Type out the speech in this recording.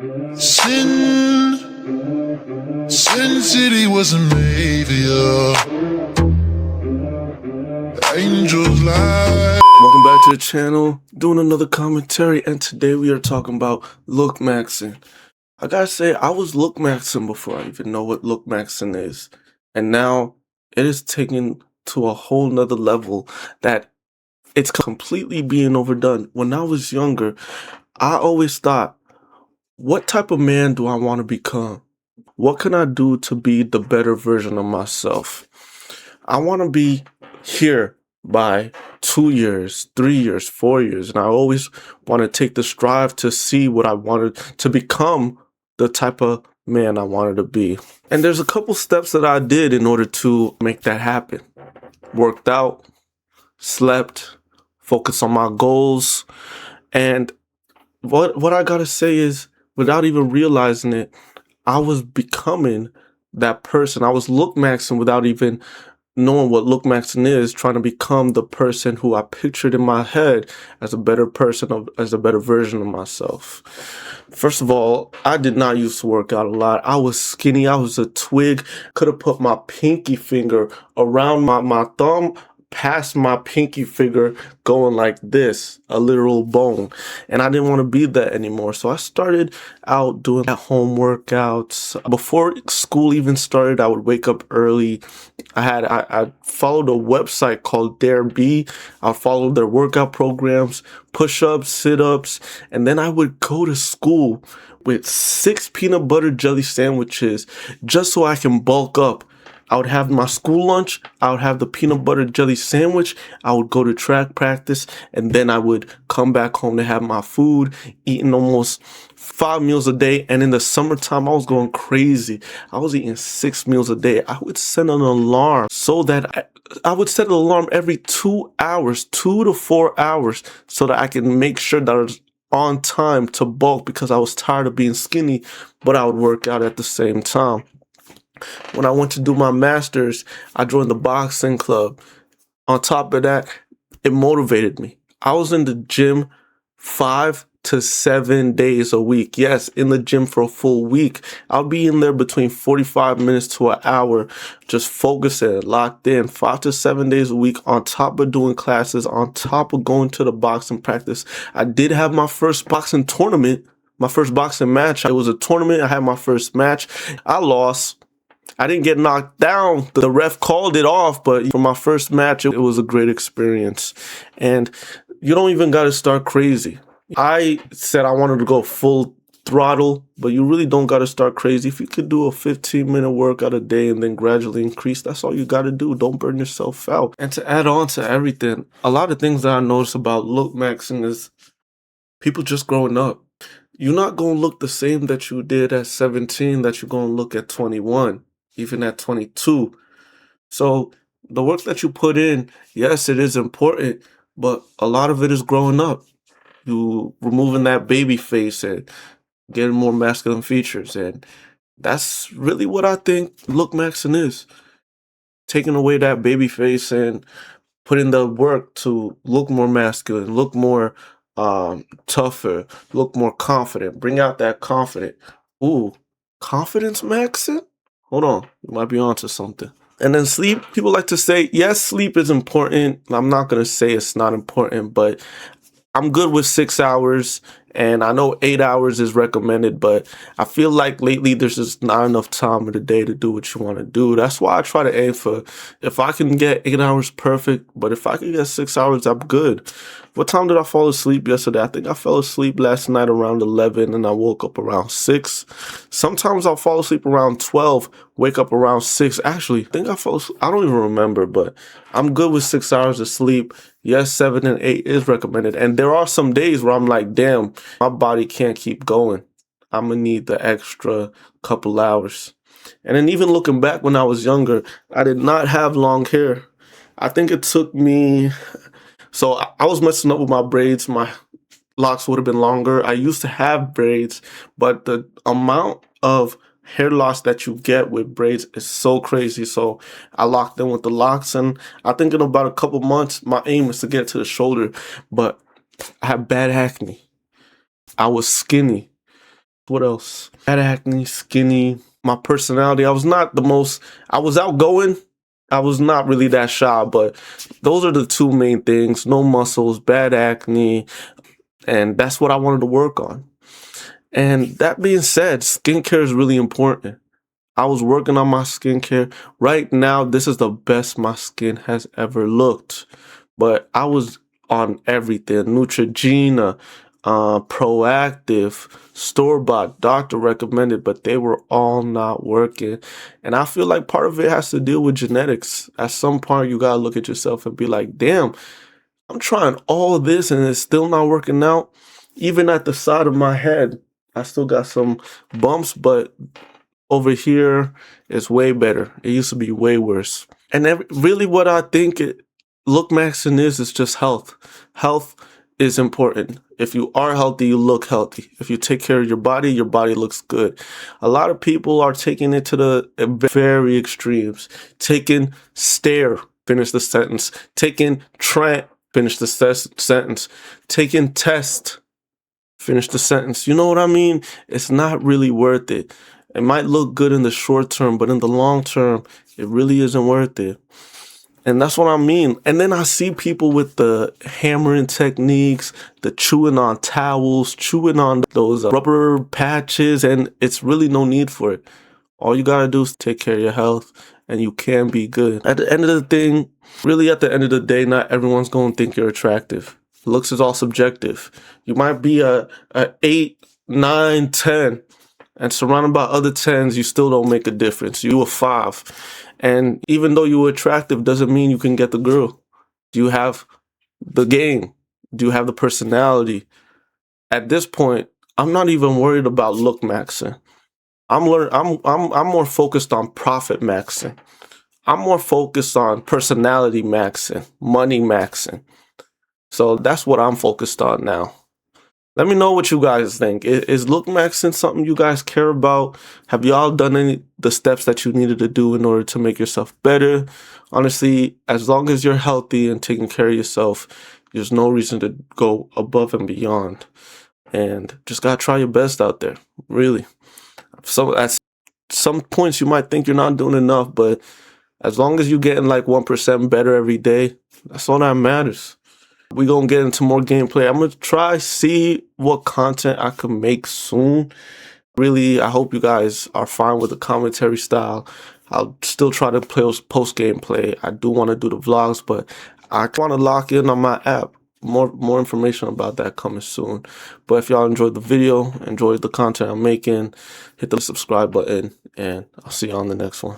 Sin, Sin City wasn't made for you. Angels lie. Welcome back to the channel, doing another commentary, and today we are talking about Looksmaxxing. I gotta say, I was Looksmaxxing before I even know what Looksmaxxing is, and now it is taken to a whole nother level that it's completely being overdone. When I was younger, I always thought, what type of man do I want to become? What can I do to be the better version of myself? I want to be here by 2 years, 3 years, 4 years. And I always want to take the strive to see what I wanted to become, the type of man I wanted to be. And there's a couple steps that I did in order to make that happen. Worked out, slept, focused on my goals. And what I gotta say is, without even realizing it, I was becoming that person. I was Lookmaxxing without even knowing what Lookmaxxing is, trying to become the person who I pictured in my head as a better person, as a better version of myself. First of all, I did not used to work out a lot. I was skinny. I was a twig. Could have put my pinky finger around my thumb, past my pinky finger, going like this, a literal bone. And I didn't want to be that anymore. So I started out doing at-home workouts. Before school even started, I would wake up early. I followed a website called Dare Be. I followed their workout programs, push-ups, sit-ups, and then I would go to school with 6 peanut butter jelly sandwiches just so I can bulk up. I would have my school lunch, I would have the peanut butter jelly sandwich, I would go to track practice, and then I would come back home to have my food, eating almost 5 meals a day. And in the summertime, I was going crazy. I was eating 6 meals a day. I would set an alarm so that I would set an alarm every 2 hours, 2 to 4 hours, so that I can make sure that I was on time to bulk, because I was tired of being skinny, but I would work out at the same time. When I went to do my master's, I joined the boxing club. On top of that, it motivated me. I was in the gym 5 to 7 days a week. Yes, in the gym for a full week. I'll be in there between 45 minutes to an hour, just focusing, locked in, 5 to 7 days a week, on top of doing classes, on top of going to the boxing practice. I did have my first boxing tournament, my first boxing match. It was a tournament. I had my first match. I lost. I didn't get knocked down. The ref called it off, but for my first match, it was a great experience. And you don't even got to start crazy. I said I wanted to go full throttle, but you really don't got to start crazy. If you could do a 15-minute workout a day and then gradually increase, that's all you got to do. Don't burn yourself out. And to add on to everything, a lot of things that I noticed about Lookmaxxing is people just growing up. You're not going to look the same that you did at 17 that you're going to look at 21. Even at 22. So the work that you put in, yes, it is important, but a lot of it is growing up. You removing that baby face and getting more masculine features. And that's really what I think Lookmaxxing is. Taking away that baby face and putting the work to look more masculine, look more tougher, look more confident, bring out that confident. Ooh, confidence maxing? Hold on, you might be onto something. And then sleep, people like to say, yes, sleep is important. I'm not going to say it's not important, but I'm good with 6 hours, and I know 8 hours is recommended, but I feel like lately there's just not enough time in the day to do what you want to do. That's why I try to aim for, if I can get 8 hours, perfect, but if I can get 6 hours, I'm good. What time did I fall asleep yesterday? I think I fell asleep last night around 11 and I woke up around 6. Sometimes I'll fall asleep around 12, wake up around 6. Actually, I think I fell asleep, I don't even remember, but I'm good with 6 hours of sleep. Yes, 7 and 8 is recommended. And there are some days where I'm like, damn, my body can't keep going. I'm going to need the extra couple hours. And then even looking back when I was younger, I did not have long hair. I think it took me... So I was messing up with my braids. My locks would have been longer. I used to have braids, but the amount of hair loss that you get with braids is so crazy. So I locked in with the locks, and I think in about a couple months, my aim is to get to the shoulder. But I had bad acne. I was skinny. What else? Had acne, skinny. My personality, I was not the most, I was outgoing. I was not really that shy, but those are the two main things. No muscles, bad acne, and that's what I wanted to work on. And that being said, skincare is really important. I was working on my skincare. Right now, this is the best my skin has ever looked. But I was on everything. Neutrogena, Proactive, store-bought, doctor recommended, but they were all not working. And I feel like part of it has to deal with genetics. At some point, you gotta look at yourself and be like, damn, I'm trying all of this and it's still not working out. Even at the side of my head, I still got some bumps, but over here is way better. It used to be way worse. And really what I think Lookmaxxing is just health. Health is important. If you are healthy, you look healthy. If you take care of your body looks good. A lot of people are taking it to the very extremes. Taking stare, finish the sentence. Taking tramp, finish the sentence. Taking test, finish the sentence. You know what I mean? It's not really worth it. It might look good in the short term, but in the long term, it really isn't worth it. And that's what I mean. And then I see people with the hammering techniques, the chewing on towels, chewing on those rubber patches, and it's really no need for it. All you gotta do is take care of your health, and you can be good. At the end of the thing, really at the end of the day, not everyone's gonna think you're attractive. Looks is all subjective. You might be a 8, 9, 10, and surrounded by other 10s, you still don't make a difference. You a 5. And even though you're attractive, doesn't mean you can get the girl. Do you have the game? Do you have the personality? At this point, I'm not even worried about look maxing. I'm more focused on profit maxing. I'm more focused on personality maxing, money maxing. So that's what I'm focused on now. Let me know what you guys think. Is Lookmaxxing something you guys care about? Have y'all done the steps that you needed to do in order to make yourself better? Honestly, as long as you're healthy and taking care of yourself, there's no reason to go above and beyond. And just gotta try your best out there, really. So at some points you might think you're not doing enough, but as long as you're getting like 1% better every day, that's all that matters. We're going to get into more gameplay. I'm going to try see what content I can make soon. Really, I hope you guys are fine with the commentary style. I'll still try to post gameplay. I do want to do the vlogs, but I want to lock in on my app. More information about that coming soon. But if y'all enjoyed the video, enjoyed the content I'm making, hit the subscribe button, and I'll see you on the next one.